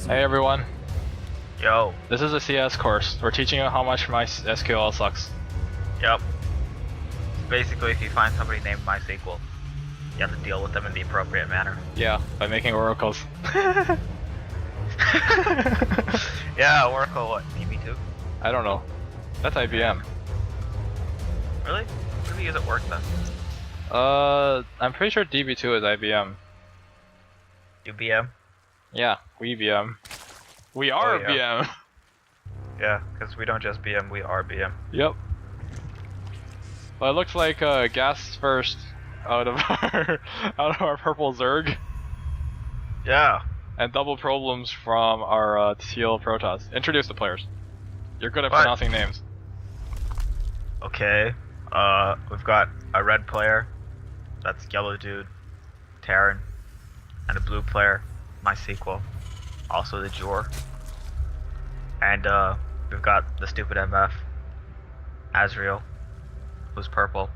Hey everyone. Yo. This is a CS course. We're teaching you how much MySQL sucks. Yep. Basically, if you find somebody named MySQL, you have to deal with them in the appropriate manner. Yeah, by making oracles. Yeah, Oracle, what? BM2? I don't know. That's IBM. Really? Really is it work then? I'm pretty sure DB2 is IBM. UBM? Yeah, we BM. We are BM. Yeah, because we don't just BM, we are BM. Yep. Well, it looks like gas first out of our purple zerg. Yeah. And double problems from our teal Protoss. Introduce the players. You're good at pronouncing names. Okay. We've got a red player. That's yellow dude, Terran, and a blue player, MySQL, also the Jor. And we've got the stupid MF, Azriel, who's purple,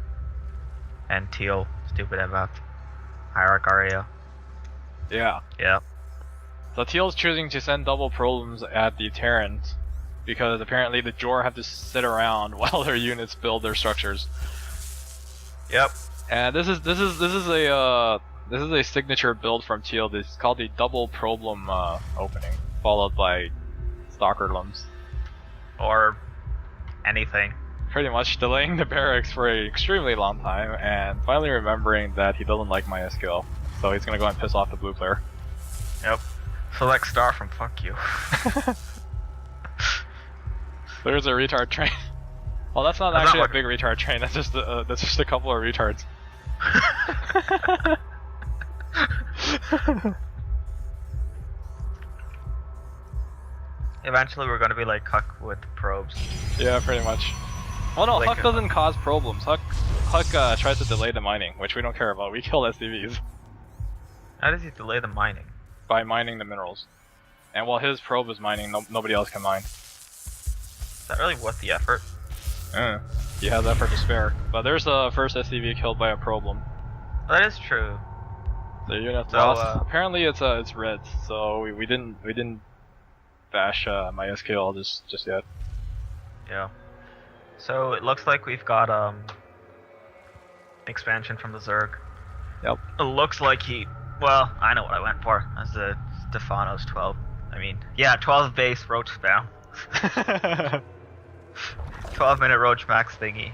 and teal, stupid MF, HierarchARiA. Yeah. Yeah. So teal's choosing to send double problems at the Terrans because apparently the Jor have to sit around while their units build their structures. Yep. And this is a signature build from teal. This is called the double problem opening, followed by stalkerlems. Or anything. Pretty much delaying the barracks for an extremely long time, and finally remembering that he doesn't like MySQL, so he's gonna go and piss off the blue player. Yep. Select star from fuck you. There's a retard train. Well, that's not actually a big retard train. That's just a couple of retards. Eventually we're gonna be like Huck with probes. Yeah, pretty much. Well, no, like Huck doesn't cause problems. Huck tries to delay the mining, which we don't care about. We kill SCVs. How does he delay the mining? By mining the minerals. And while his probe is mining, nobody else can mine. Is that really worth the effort? He has effort to spare. But there's the first SCV killed by a problem. That is true. The unit's lost. Apparently it's red, so we didn't bash MySQL just yet. Yeah. So it looks like we've got expansion from the Zerg. Yep. It looks like well, I know what I went for. That's the Stefano's 12. I mean, yeah, 12 base roach spam. 12-minute roach max thingy.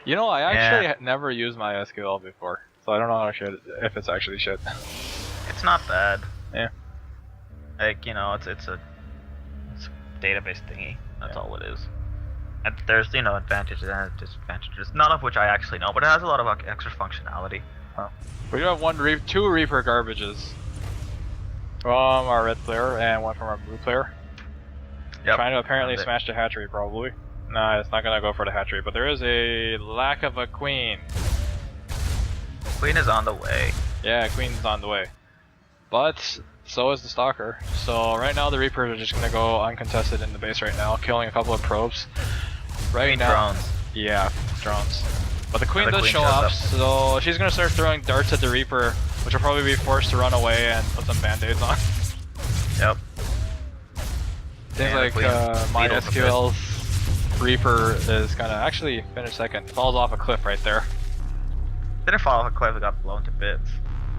You know, I actually never used MySQL before, so I don't know if it's actually shit. It's not bad. Yeah. Like, you know, it's a database thingy. That's all it is. And there's, you know, advantages and disadvantages, none of which I actually know, but it has a lot of extra functionality. Huh. We do have two Reaper garbages from our red player and one from our blue player. Yep. Trying to apparently smash the hatchery, probably. Nah, it's not gonna go for the hatchery, but there is a lack of a queen. Queen is on the way. Yeah, queen's on the way. But so is the stalker. So right now the Reapers are just gonna go uncontested in the base right now, killing a couple of probes. Right now. Drones. Yeah, drones. But the queen does show up, so she's gonna start throwing darts at the Reaper, which will probably be forced to run away and put some band-aids on. Yep. Seems like MySQL's Reaper is gonna actually finish second. Falls off a cliff right there. Didn't fall off a cliff, it got blown to bits.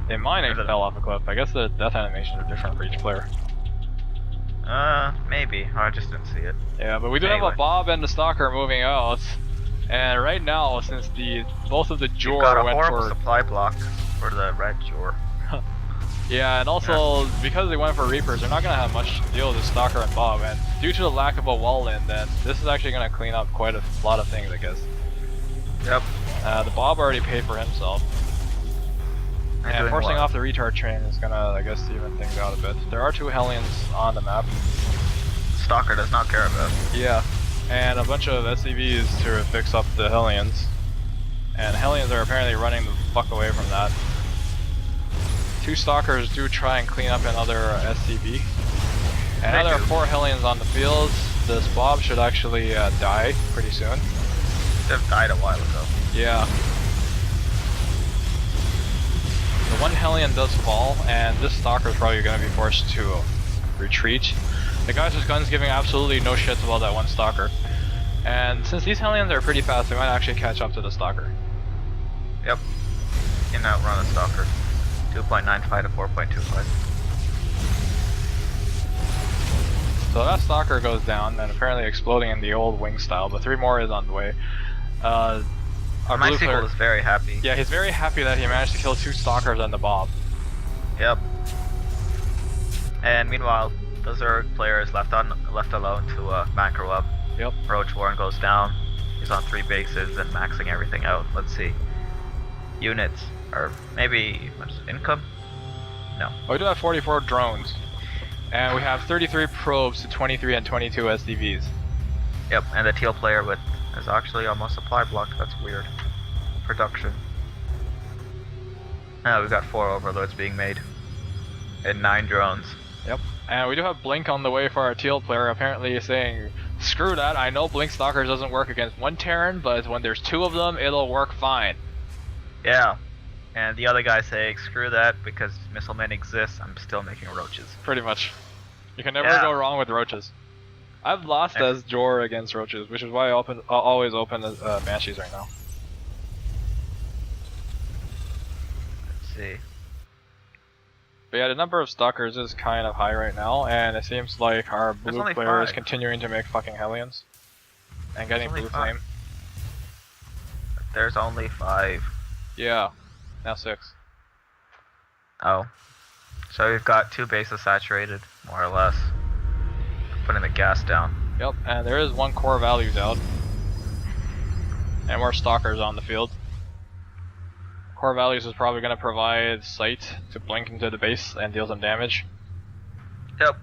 In mine it fell off a cliff. I guess the death animations are different for each player. Maybe. I just didn't see it. Yeah, but we do have a Bob and the Stalker moving out. And right now, since both of the Jor got a went horrible for supply block for the red Jor. Yeah, and also because they went for Reapers, they're not gonna have much to deal with the Stalker and Bob. And due to the lack of a wall in, then this is actually gonna clean up quite a lot of things, I guess. Yep. The Bob already paid for himself. And forcing off the retard train is gonna, I guess, even things out a bit. There are two Hellions on the map. Stalker does not care about. Yeah, and a bunch of SCVs to fix up the Hellions. And Hellions are apparently running the fuck away from that. Two Stalkers do try and clean up another SCV. And now there are 4 Hellions on the field. This Bob should actually die pretty soon. They've died a while ago. Yeah. The one Hellion does fall, and this Stalker is probably going to be forced to retreat. The guys with guns giving absolutely no shits about that one stalker. And since these Hellions are pretty fast, they might actually catch up to the stalker. Yep. Can outrun a stalker. 2.95 to 4.25. So that stalker goes down, and apparently exploding in the old wing style, but 3 more is on the way. Our blue player is very happy. Yeah, he's very happy that he managed to kill 2 stalkers and the Bob. Yep. And meanwhile, the Zerg player is left alone to macro up. Yep. Roach Warren goes down. He's on 3 bases and maxing everything out. Let's see. Units, or maybe income? No. Well, we do have 44 drones. And we have 33 probes to 23 and 22 SDVs. Yep, and the teal player is actually almost supply blocked. That's weird. Production. Now we've got 4 overloads being made. And 9 drones. Yep. And we do have Blink on the way for our teal player, apparently saying, screw that, I know Blink Stalkers doesn't work against 1 Terran, but when there's 2 of them, it'll work fine. Yeah. And the other guy saying, screw that, because missile men exist, I'm still making roaches. Pretty much. You can never go wrong with roaches. I've lost as Jor against roaches, which is why I always open Banshees right now. Let's see. But yeah, the number of stalkers is kind of high right now, and it seems like our blue player is continuing to make fucking Hellions. And getting blue flame. There's only 5. Yeah. Now 6. Oh. So we've got 2 bases saturated, more or less. Putting the gas down. Yep, and there is 1 core values out. And more stalkers on the field. Core values is probably going to provide sight to blink into the base and deal some damage. Yep.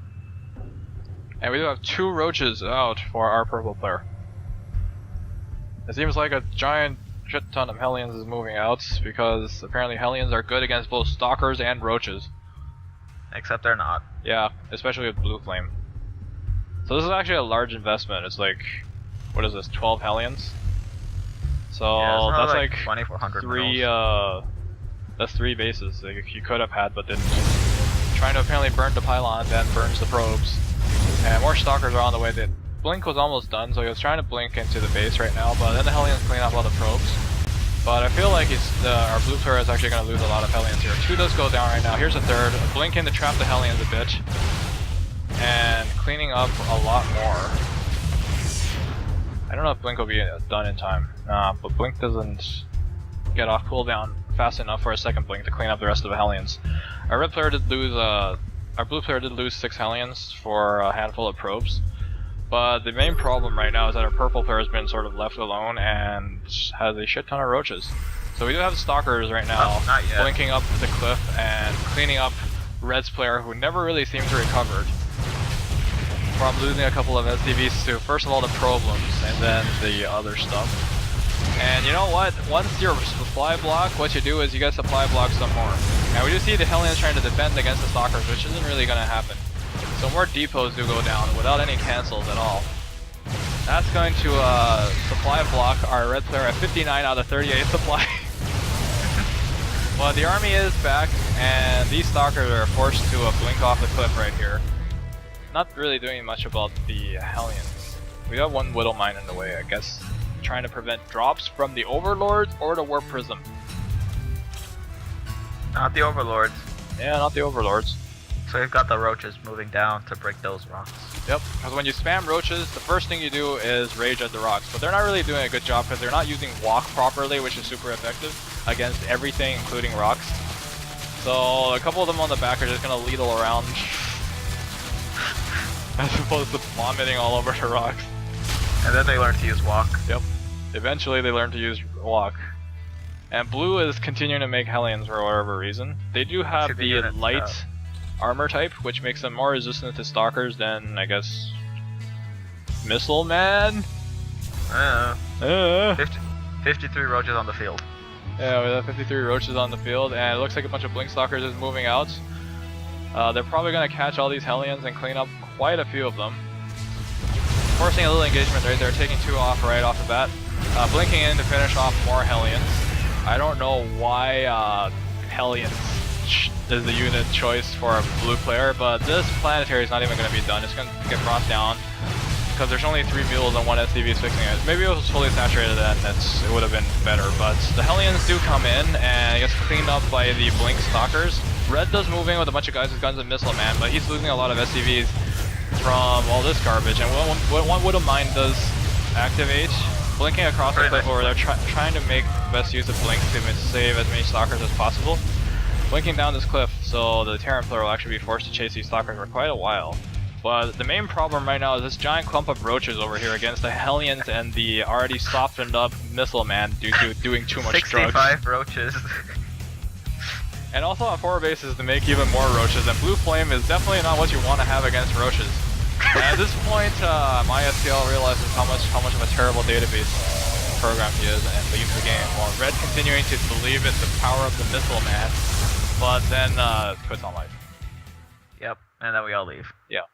And we do have 2 roaches out for our purple player. It seems like a giant shit ton of Hellions is moving out, because apparently Hellions are good against both stalkers and roaches. Except they're not. Yeah, especially with blue flame. So this is actually a large investment. It's like, what is this, 12 Hellions? So yeah, that's like 2,400 3 that's 3 bases that you could have had but didn't. Trying to apparently burn the pylon, then burns the probes. And more stalkers are on the way. The blink was almost done, so he was trying to blink into the base right now, but then the Hellions clean up all the probes. But I feel like our blue player is actually going to lose a lot of Hellions here. 2 does go down right now. Here's a 3rd. Blink in to trap the Hellions a bitch. And cleaning up a lot more. I don't know if Blink will be done in time. But Blink doesn't get off cooldown fast enough for a 2nd Blink to clean up the rest of the Hellions. Our red player did lose, our blue player did lose 6 Hellions for a handful of probes. But the main problem right now is that our purple player has been sort of left alone and has a shit ton of roaches. So we do have stalkers right now blinking up the cliff and cleaning up Red's player, who never really seemed to recover from losing a couple of SDVs to, first of all, the problems and then the other stuff. And you know what? Once you're supply block, what you do is you get supply block some more. And we do see the Hellions trying to defend against the stalkers, which isn't really going to happen. So more depots do go down without any cancels at all. That's going to supply block our red player at 59 out of 38 supply. Well, the army is back, and these stalkers are forced to blink off the cliff right here. Not really doing much about the Hellions. We have 1 Whittle Mine in the way, I guess. Trying to prevent drops from the Overlords or the Warp Prism. Not the Overlords. Yeah, not the Overlords. So we've got the roaches moving down to break those rocks. Yep, because when you spam roaches, the first thing you do is rage at the rocks. But they're not really doing a good job because they're not using walk properly, which is super effective against everything, including rocks. So a couple of them on the back are just going to leadle around as opposed to vomiting all over the rocks. And then they learn to use walk. Yep. Eventually they learn to use walk. And blue is continuing to make Hellions for whatever reason. They do have the light armor type, which makes them more resistant to stalkers than, I guess, missile man? 53 roaches on the field. Yeah, we have 53 roaches on the field, and it looks like a bunch of blink stalkers is moving out. They're probably going to catch all these Hellions and clean up quite a few of them. Forcing a little engagement right there, taking 2 off right off the bat. Blinking in to finish off more Hellions. I don't know why Hellions is the unit choice for a blue player, but this planetary is not even going to be done. It's going to get brought down because there's only 3 mules and 1 SCV is fixing it. Maybe it was fully saturated then, it would have been better, but the Hellions do come in and it gets cleaned up by the Blink Stalkers. Red does move in with a bunch of guys with guns and missile man, but he's losing a lot of SCVs from all this garbage, and one Widow Mine does activate, blinking across the cliff where they're trying to make the best use of Blink to save as many Stalkers as possible. Blinking down this cliff, so the Terran player will actually be forced to chase these Stalkers for quite a while. But the main problem right now is this giant clump of roaches over here against the Hellions and the already softened up missile man due to doing too much 65 drugs. roaches. And also on forward bases to make even more roaches, and Blue Flame is definitely not what you want to have against roaches. At this point, MYSQL realizes how much of a terrible database program he is and leaves the game, while Red continuing to believe in the power of the missile man, but then quits on life. Yep, and then we all leave. Yeah.